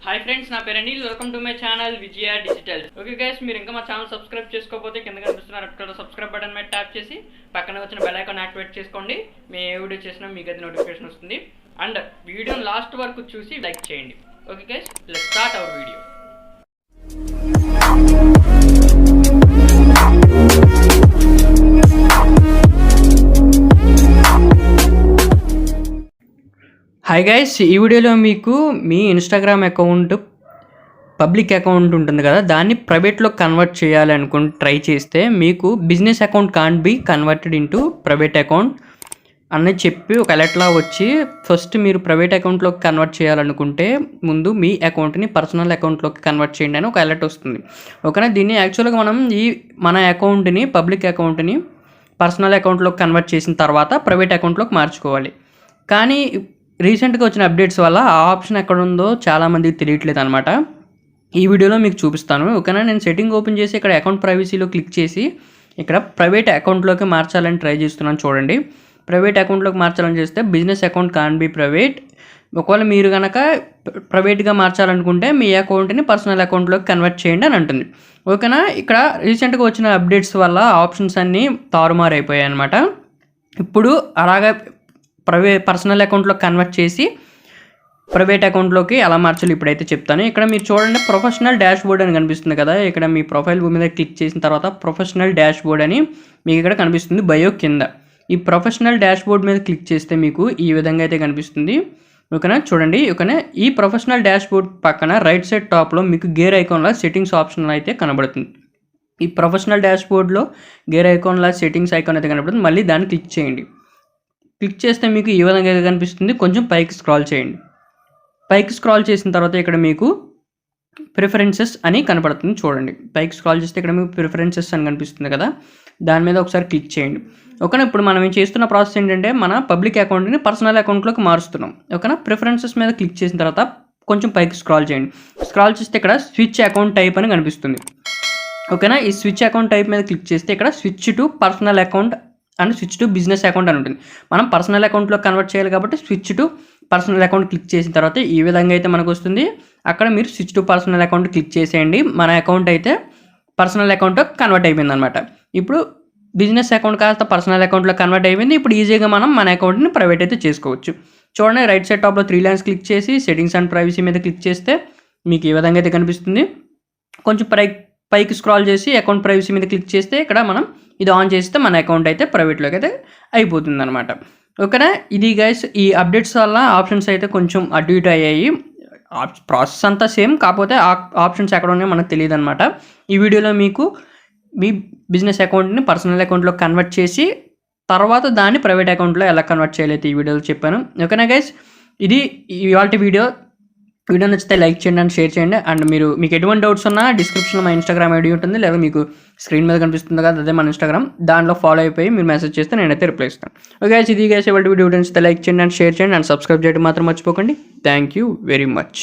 Hi friends, నా పేరు Anil. Welcome to my channel Vijaya digital. Okay guys, మీరు ఇంకా మా ఛానల్ సబ్స్క్రైబ్ చేసుకోకపోతే కింద కనిపిస్తున్న రెడ్ కలర్ సబ్స్క్రైబ్ బటన్ మీద ట్యాప్ చేసి పక్కన వచ్చిన బెల్ ఐకాన్ యాక్టివేట్ చేసుకోండి. మేము ఏ వీడియో చేసినా మీకు అది నోటిఫికేషన్ వస్తుంది. అండ్ వీడియోని లాస్ట్ వరకు చూసి లైక్ చేయండి. Okay guys, let's start our video. Hi guys, ఈ వీడియోలో మీకు మీ ఇన్స్టాగ్రామ్ అకౌంట్ పబ్లిక్ అకౌంట్ ఉంటుంది కదా, దాన్ని ప్రైవేట్లో కన్వర్ట్ చేయాలనుకుని ట్రై చేస్తే మీకు business account can't be converted into private account అని చెప్పి ఒక అలర్ట్లా వచ్చి, ఫస్ట్ మీరు ప్రైవేట్ అకౌంట్లోకి కన్వర్ట్ చేయాలనుకుంటే ముందు మీ అకౌంట్ని పర్సనల్ అకౌంట్లోకి కన్వర్ట్ చేయండి అని ఒక అలర్ట్ వస్తుంది. ఓకేనా, దీన్ని యాక్చువల్గా మనం మన అకౌంట్ని పబ్లిక్ అకౌంట్ని పర్సనల్ అకౌంట్లోకి కన్వర్ట్ చేసిన తర్వాత ప్రైవేట్ అకౌంట్లోకి మార్చుకోవాలి. కానీ రీసెంట్గా వచ్చిన అప్డేట్స్ వల్ల ఆ ఆప్షన్ ఎక్కడ ఉందో చాలామందికి తెలియట్లేదు అనమాట. ఈ వీడియోలో మీకు చూపిస్తాను. ఓకేనా, నేను సెట్టింగ్ ఓపెన్ చేసి ఇక్కడ అకౌంట్ ప్రైవసీలో క్లిక్ చేసి ఇక్కడ ప్రైవేట్ అకౌంట్లోకి మార్చాలని ట్రై చేస్తున్నాను. చూడండి, ప్రైవేట్ అకౌంట్లోకి మార్చాలని చేస్తే business account can be private. ఒకవేళ మీరు కనుక ప్రైవేట్గా మార్చాలనుకుంటే మీ అకౌంట్ని పర్సనల్ అకౌంట్లోకి కన్వర్ట్ చేయండి అని అంటుంది. ఓకేనా, ఇక్కడ రీసెంట్గా వచ్చిన అప్డేట్స్ వల్ల ఆప్షన్స్ అన్నీ తారుమారైపోయాయి అనమాట. ఇప్పుడు అలాగా పర్సనల్ అకౌంట్లో కన్వర్ట్ చేసి ప్రైవేట్ అకౌంట్లోకి ఎలా మార్చాలి ఇప్పుడైతే చెప్తాను. ఇక్కడ మీరు చూడండి, ప్రొఫెషనల్ డాష్ బోర్డ్ అని కనిపిస్తుంది కదా. ఇక్కడ మీ ప్రొఫైల్ మీద క్లిక్ చేసిన తర్వాత ప్రొఫెషనల్ డాష్ బోర్డ్ అని మీకు ఇక్కడ కనిపిస్తుంది బయో కింద. ఈ ప్రొఫెషనల్ డాష్ బోర్డ్ మీద క్లిక్ చేస్తే మీకు ఈ విధంగా అయితే కనిపిస్తుంది. ఓకేనా, చూడండి. ఓకేనా, ఈ ప్రొఫెషనల్ డాష్ బోర్డ్ పక్కన రైట్ సైడ్ టాప్లో మీకు గేర్ ఐకాన్లో సెట్టింగ్స్ ఆప్షన్ అయితే కనబడుతుంది. ఈ ప్రొఫెషనల్ డాష్ బోర్డ్లో గేర్ ఐకాన్లో సెట్టింగ్స్ ఐకాన్ అయితే కనబడుతుంది. మళ్ళీ దాన్ని క్లిక్ చేయండి. క్లిక్ చేస్తే మీకు ఈ విధంగా అయితే కనిపిస్తుంది. కొంచెం పైకి స్క్రాల్ చేయండి. పైకి స్క్రాల్ చేసిన తర్వాత ఇక్కడ మీకు ప్రిఫరెన్సెస్ అని కనపడుతుంది. చూడండి, పైకి స్క్రాల్ చేస్తే ఇక్కడ మీకు ప్రిఫరెన్సెస్ అని కనిపిస్తుంది కదా, దాని మీద ఒకసారి క్లిక్ చేయండి. ఓకేనా, ఇప్పుడు మనం ఏం చేస్తున్న ప్రాసెస్ ఏంటంటే మన పబ్లిక్ అకౌంట్ని పర్సనల్ అకౌంట్లోకి మారుస్తున్నాం. ఓకేనా, ప్రిఫరెన్సెస్ మీద క్లిక్ చేసిన తర్వాత కొంచెం పైకి స్క్రాల్ చేయండి. స్క్రాల్ చేస్తే ఇక్కడ స్విచ్ అకౌంట్ టైప్ అని కనిపిస్తుంది. ఓకేనా, ఈ స్విచ్ అకౌంట్ టైప్ మీద క్లిక్ చేస్తే ఇక్కడ switch to personal account and switch to business account అని ఉంటుంది. మనం పర్సనల్ అకౌంట్లో కన్వర్ట్ చేయాలి కాబట్టి switch to personal account click చేసిన తర్వాత ఈ విధంగా అయితే మనకు వస్తుంది. అక్కడ మీరు switch to personal account click చేసేయండి. మన అకౌంట్ అయితే పర్సనల్ అకౌంట్ కన్వర్ట్ అయిపోయింది అనమాట. ఇప్పుడు బిజినెస్ అకౌంట్ కాస్త పర్సనల్ అకౌంట్లో కన్వర్ట్ అయిపోయింది. ఇప్పుడు ఈజీగా మనం మన అకౌంట్ని ప్రైవేట్ అయితే చేసుకోవచ్చు. చూడండి, రైట్ సైడ్ టాప్లో 3 లైన్స్ క్లిక్ చేసి సెట్టింగ్స్ అండ్ ప్రైవసీ మీద క్లిక్ చేస్తే మీకు ఈ విధంగా అయితే కనిపిస్తుంది. కొంచెం పైకి స్క్రాల్ చేసి అకౌంట్ ప్రైవసీ మీద క్లిక్ చేస్తే ఇక్కడ మనం ఇది ఆన్ చేస్తే మన అకౌంట్ అయితే ప్రైవేట్లోకి అయితే అయిపోతుంది అనమాట. ఓకేనా, ఇది గైస్ ఈ అప్డేట్స్ వల్ల ఆప్షన్స్ అయితే కొంచెం అటు ఇటు అయ్యాయి. ప్రాసెస్ అంతా సేమ్, కాకపోతే ఆప్షన్స్ ఎక్కడ ఉన్నాయో మనకు తెలియదు అనమాట. ఈ వీడియోలో మీకు మీ బిజినెస్ అకౌంట్ని పర్సనల్ అకౌంట్లో కన్వర్ట్ చేసి తర్వాత దాన్ని ప్రైవేట్ అకౌంట్లో ఎలా కన్వర్ట్ చేయాలైతే ఈ వీడియోలో చెప్పాను. ఓకేనా గైస్, ఇది ఇవాళ వీడియో నచ్చితే లైక్ చేయండి అండ్ షేర్ చేయండి. అండ్ మీకు ఎటువంటి డౌట్స్ ఉన్నా డిస్క్రిప్షన్లో మా ఇన్స్టాగ్రామ్ ఐడి ఉంటుంది, లేదా మీకు స్క్రీన్ మీద కనిపిస్తుంది కదా, అదే మన ఇన్స్టాగ్రామ్. దాంట్లో ఫాలో అయిపోయి మీరు మెసేజ్ చేస్తే నేనైతే రిప్లై ఇస్తాను. ఓకే, ఇది గైస్ ఇవాళ వీడియో నచ్చితే లైక్ చేయండి అండ్ షేర్ చేయండి అండ్ సబ్స్క్రైబ్ చేయడం మాత్రం మర్చిపోకండి. Thank you very much.